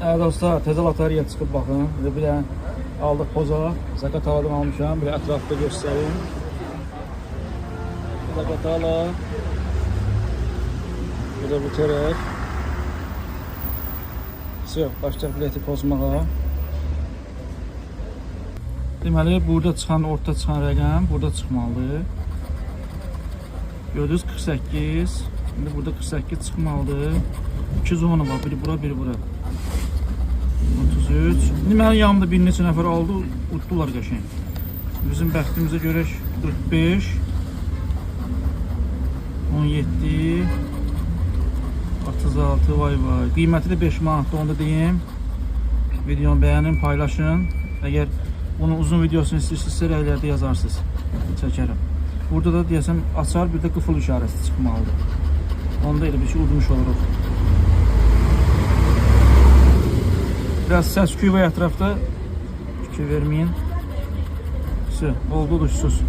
Evet dostlar, tezal atarıya çıxıb baxın. Bir də aldıq poza. Zakataladan almışam. Bir ətrafda göstərim. Zakatala. Bu da bu tərəf. Başlayaq bileti pozmağa. Deməli, burada çıxan, orta çıxan rəqəm burada çıxmalıdır. Gördünüz 48. Şimdi burada 48 çıxmalıdır. 2 zona var. Biri bura, biri bura. 33. Şimdi mənim yanımda bir neçə nəfər aldı, utdular qəşəng. Bizim bəxtimizə görə 45. 17. 36, vay vay. Qiyməti də 5 manatdır, onu da deyim. Videonu bəyənin, paylaşın. Əgər bunun uzun videosunu istəyirsinizsə, rəylərdə yazarsınız. Çəkərəm. Burada da deyəsəm açar, bir də qıfıl işarəsi çıxmalıdır. Onda elə bir şey udmuş oluruq. Biraz səs-küy və ətrafda fikir verməyin. Oldu, uçsuz.